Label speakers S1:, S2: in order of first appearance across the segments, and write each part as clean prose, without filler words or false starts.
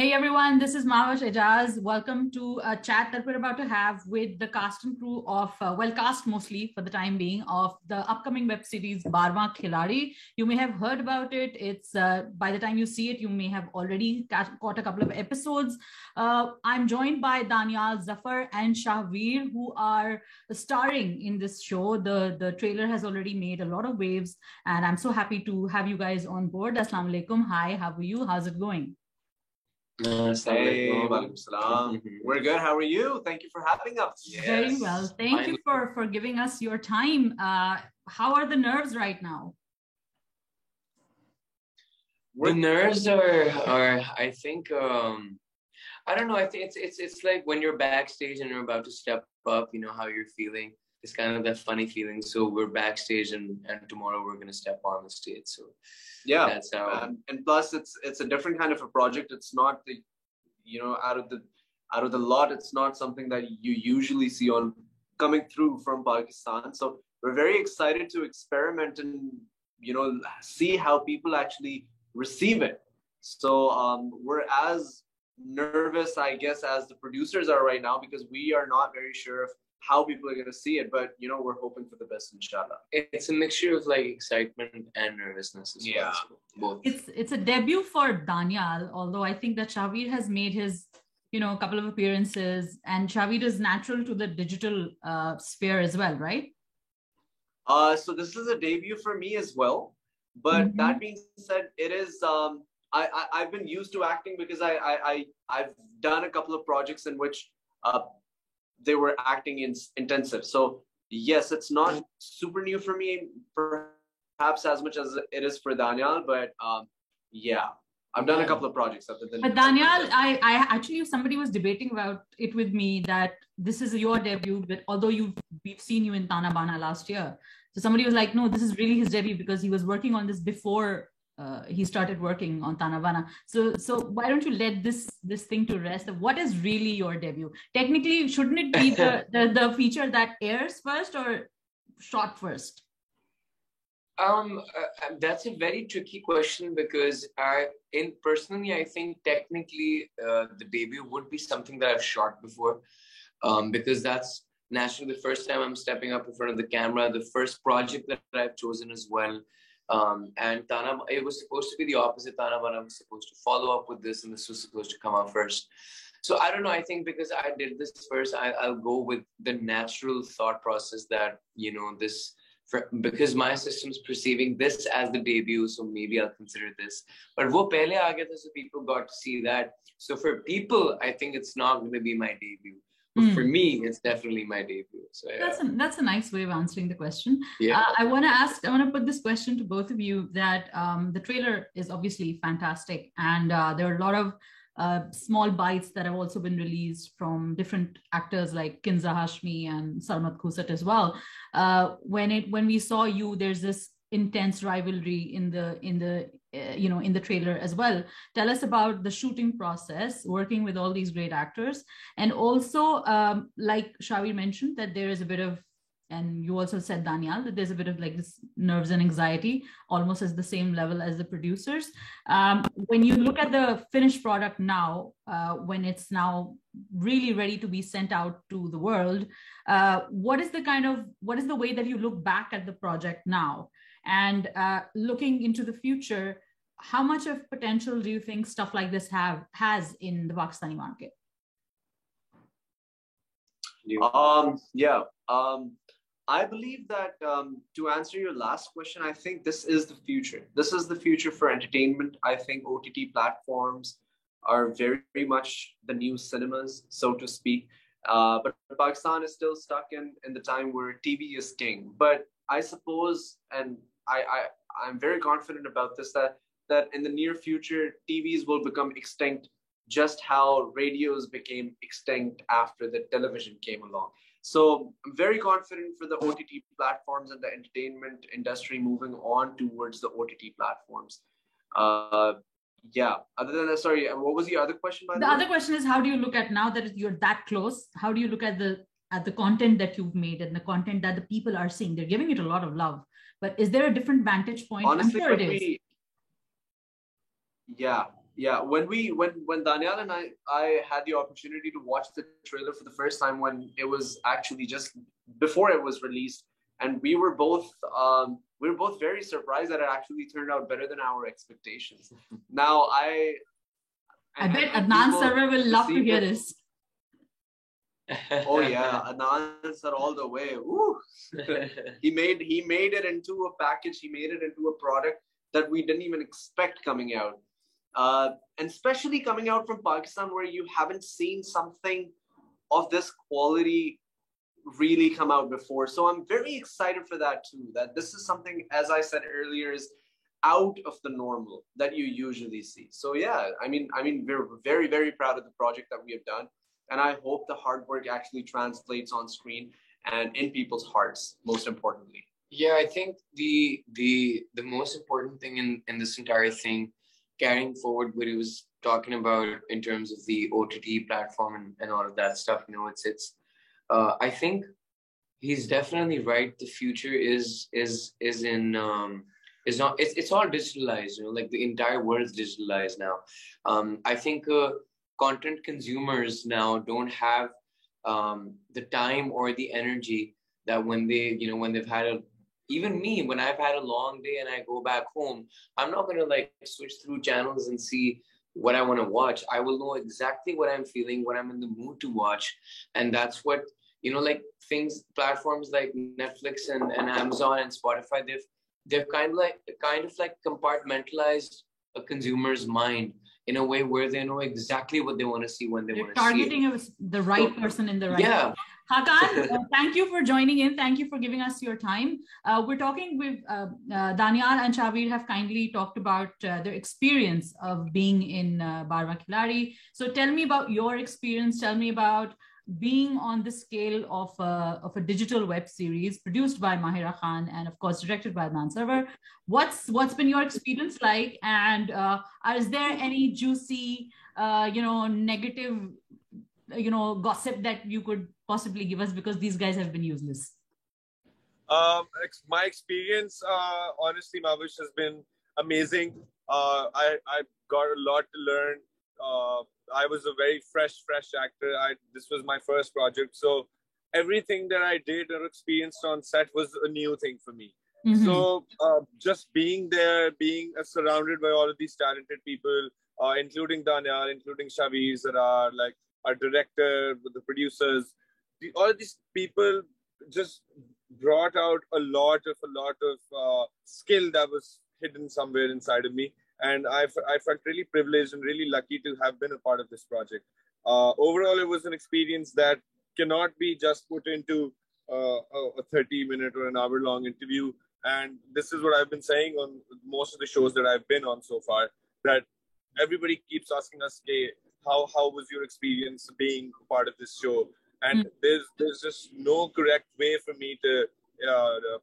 S1: Hey everyone, this is Mahwash Ejaz. Welcome to a chat that we're about to have with the cast and crew of, cast mostly for the time being, of the upcoming web series Barwa Khiladi. You may have heard about it. It's by the time you see it, you may have already caught a couple of episodes. I'm joined by Danial Zafar and Shahveer, who are starring in this show. The trailer has already made a lot of waves, and I'm so happy to have you guys on board. Assalamu alaikum. Hi, how are you? How's it going?
S2: Hey, we're good. How are you? Thank you for having us.
S1: Yes. Very well. Thank you for giving us your time. How are the nerves right now?
S3: The nerves are I think I don't know. I think it's like when you're backstage and you're about to step up. You know how you're feeling. It's kind of that funny feeling. So we're backstage, and tomorrow we're gonna step on the stage. So
S2: yeah, that's how. And plus, it's a different kind of a project. It's not the, out of the lot. It's not something that you usually see on coming through from Pakistan. So we're very excited to experiment and see how people actually receive it. So we're as nervous, I guess, as the producers are right now, because we are not very sure of how people are going to see it, but we're hoping for the best, inshallah.
S3: It's a mixture of like excitement and nervousness as well.
S1: Both. It's a debut for Danial, although I think that Shahveer has made his a couple of appearances, and Shahveer is natural to the digital sphere as well, right?
S2: So this is a debut for me as well, but that being said, it is I've been used to acting because I've done a couple of projects in which they were acting in intensive. So yes, it's not super new for me, perhaps as much as it is for Danial, but yeah, I've done a couple of projects other than.
S1: But Danial, I actually, somebody was debating about it with me that this is your debut, but although we've seen you in Tana Bana last year, so somebody was like, no, this is really his debut because he was working on this before he started working on Tana Bana. So why don't you let this thing to rest? What is really your debut? Technically, shouldn't it be the feature that airs first or shot first?
S3: That's a very tricky question because personally, I think technically the debut would be something that I've shot before, because that's naturally the first time I'm stepping up in front of the camera, the first project that I've chosen as well. And it was supposed to be the opposite. Tana Bana was supposed to follow up with this, and this was supposed to come out first. So I don't know. I think because I did this first, I'll go with the natural thought process that because my system's perceiving this as the debut, so maybe I'll consider this. But wo pehle aa gaya tha, so people got to see that. So for people, I think it's not going to be my debut. But for me, it's definitely my debut. So yeah.
S1: That's a nice way of answering the question.
S3: Yeah.
S1: I want to put this question to both of you that the trailer is obviously fantastic, and there are a lot of small bites that have also been released from different actors like Kinza Hashmi and Salmat Khusat as well. When we saw you, there's this intense rivalry in the trailer as well. Tell us about the shooting process, working with all these great actors, and also like Shahveer mentioned that there is a bit of, and you also said, Danial, that there's a bit of like this nerves and anxiety, almost as the same level as the producers. When you look at the finished product now, when it's now really ready to be sent out to the world, what is the way that you look back at the project now? And looking into the future, how much of potential do you think stuff like this has in the Pakistani market?
S2: I believe that to answer your last question, I think this is the future. This is the future for entertainment. I think OTT platforms are very, very much the new cinemas, so to speak. But Pakistan is still stuck in the time where TV is king. But I suppose, and I'm very confident about this, that in the near future, TVs will become extinct, just how radios became extinct after the television came along. So I'm very confident for the OTT platforms and the entertainment industry moving on towards the OTT platforms. Other than that, sorry, what was the other question?
S1: The other question is, how do you look at, now that you're that close, how do you look at the content that you've made and the content that the people are seeing? They're giving it a lot of love, but is there a different vantage point?
S2: Honestly,
S1: I'm sure it is.
S2: Yeah, when Daniel and I had the opportunity to watch the trailer for the first time when it was actually just before it was released, and we were both very surprised that it actually turned out better than our expectations. Now
S1: I bet Adnan Sarwar will love to hear this.
S2: Oh yeah, Adnan sir all the way. Ooh. he made it into a package. He made it into a product that we didn't even expect coming out. And especially coming out from Pakistan, where you haven't seen something of this quality really come out before. So I'm very excited for that too, that this is something, as I said earlier, is out of the normal that you usually see. So yeah, I mean, we're very, very proud of the project that we have done. And I hope the hard work actually translates on screen and in people's hearts, most importantly.
S3: Yeah, I think the most important thing in this entire thing, carrying forward what he was talking about in terms of the OTT platform and all of that stuff, it's I think he's definitely right. The future is not, it's all digitalized, like the entire world is digitalized now. I think content consumers now don't have the time or the energy that when they've had even me, when I've had a long day and I go back home, I'm not going to like switch through channels and see what I want to watch. I will know exactly what I'm feeling, what I'm in the mood to watch. And that's what, like platforms like Netflix and Amazon and Spotify, they've kind of like compartmentalized a consumer's mind in a way where they know exactly what they want to see when they want to see it.
S1: Targeting the right person in the right
S3: yeah.
S1: Hakan, thank you for joining in. Thank you for giving us your time. We're talking with Daniel and Shabir have kindly talked about their experience of being in Barwa Khiladi. So tell me about your experience. Tell me about being on the scale of a digital web series produced by Mahira Khan and of course directed by Adnan Sarwar. What's been your experience like? And is there any juicy, negative, gossip that you could possibly give us, because these guys have been useless?
S4: My experience, honestly, Mavish, has been amazing. I got a lot to learn. I was a very fresh actor. This was my first project, so everything that I did or experienced on set was a new thing for me. Mm-hmm. So just being there, being surrounded by all of these talented people, including Daniel, including Shabir, Zarar, like our director, the producers, all of these people just brought out a lot of skill that was hidden somewhere inside of me. And I felt really privileged and really lucky to have been a part of this project. Overall, it was an experience that cannot be just put into a 30-minute or an hour-long interview. And this is what I've been saying on most of the shows that I've been on so far, that everybody keeps asking us, hey, how was your experience being part of this show? And there's just no correct way for me to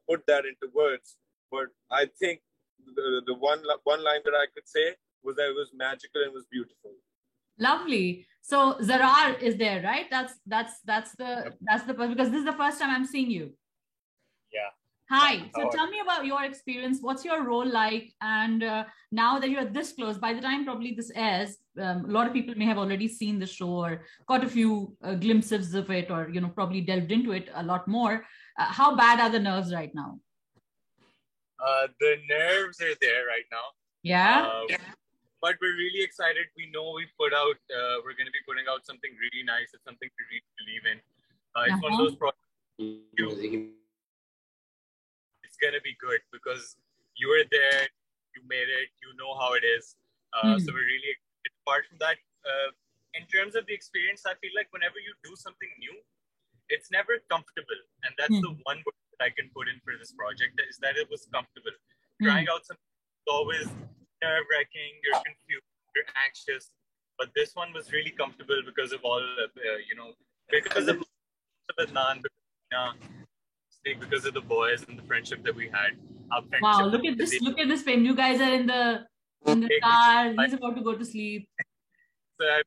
S4: put that into words. But I think the one line that I could say was that it was magical and was beautiful.
S1: Lovely. So Zarar is there, right? That's the because this is the first time I'm seeing you.
S4: Yeah.
S1: Hi. So tell me about your experience. What's your role like? And now that you're this close, by the time probably this airs, a lot of people may have already seen the show or got a few glimpses of it, or probably delved into it a lot more. How bad are the nerves right now?
S4: The nerves are there right now.
S1: Yeah.
S4: But we're really excited. We know we're going to be putting out something really nice. It's something we really believe in. It's one of those projects. It's going to be good because you were there, you made it, you know how it is. So we're really excited. Apart from that, in terms of the experience, I feel like whenever you do something new, it's never comfortable. And that's the one word that I can put in for this project, is that it was comfortable. Trying out something is always nerve-wracking, you're confused, you're anxious. But this one was really comfortable because of all, because of Adnan, because of the boys and the friendship that we had.
S1: Wow, look at this frame. You guys are in the car. He's about to go to sleep.
S4: So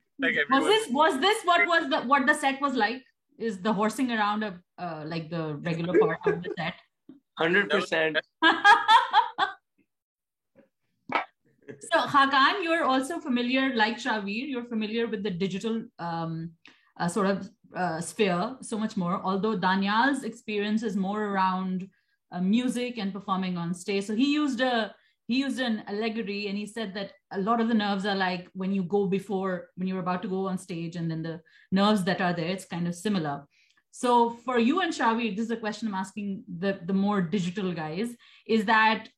S1: was this what the set was like? Is the horsing around like the regular part of the set?
S3: 100%.
S1: So Hakan, you're also familiar, like Shavir, you're familiar with the digital sort of sphere so much more. Although Daniel's experience is more around music and performing on stage. So he used an allegory, and he said that a lot of the nerves are like when you're about to go on stage, and then the nerves that are there, it's kind of similar. So for you and Shavir, this is a question I'm asking the more digital guys, is that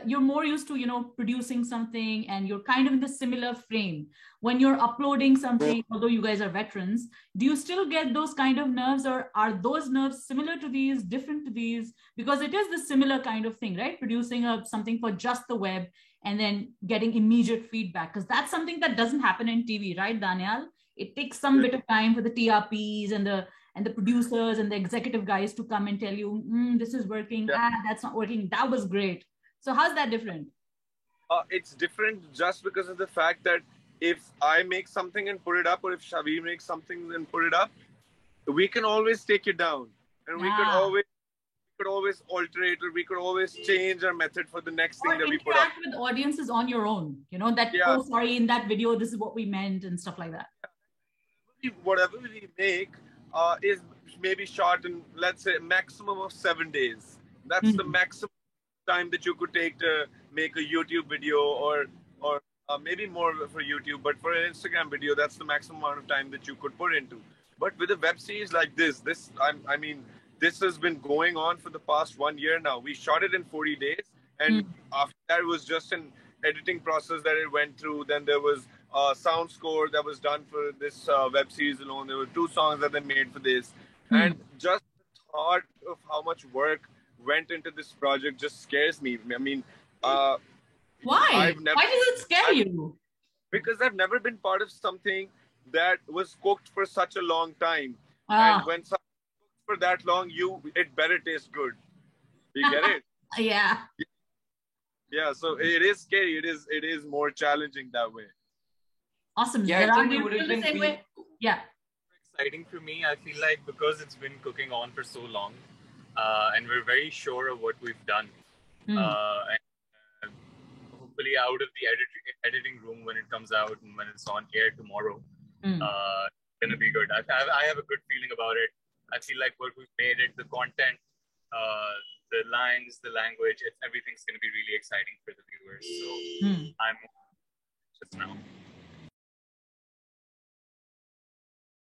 S1: you're more used to, producing something, and you're kind of in the similar frame when you're uploading something. Although you guys are veterans, do you still get those kind of nerves, or are those nerves similar to these, different to these? Because it is the similar kind of thing, right? Producing something for just the web and then getting immediate feedback, because that's something that doesn't happen in TV, right, Daniel? It takes some bit of time for the TRPs and the producers and the executive guys to come and tell you, this is working, that's not working, that was great. So how's that different?
S4: It's different just because of the fact that if I make something and put it up, or if Shavir makes something and put it up, we can always take it down, and we could always alter it, or we could always change our method for the next thing that we put up.
S1: Interact with audiences on your own, oh, sorry, in that video, this is what we meant, and stuff like that.
S4: Whatever we make is maybe shot in, let's say, maximum of 7 days. That's the maximum time that you could take to make a YouTube video, or maybe more for YouTube, but for an Instagram video, that's the maximum amount of time that you could put into. But with a web series like this I mean, this has been going on for the past 1 year now. We shot it in 40 days, and after that, it was just an editing process that it went through. Then there was a sound score that was done for this web series alone. There were 2 songs that they made for this. And just the thought of how much work went into this project just scares me. I mean,
S1: why? Why does it scare you?
S4: Because I've never been part of something that was cooked for such a long time. And when something cooked for that long, it better taste good. You get it?
S1: Yeah.
S4: Yeah, so it is scary. It is more challenging that way.
S1: Awesome.
S3: Yeah, I think it would have been
S5: exciting for me. I feel like because it's been cooking on for so long, and we're very sure of what we've done. And hopefully out of the editing room when it comes out and when it's on air tomorrow, it's going to be good. I have a good feeling about it. I feel like what we've made it, the content, the lines, the language, everything's going to be really exciting for the viewers. So I'm just now.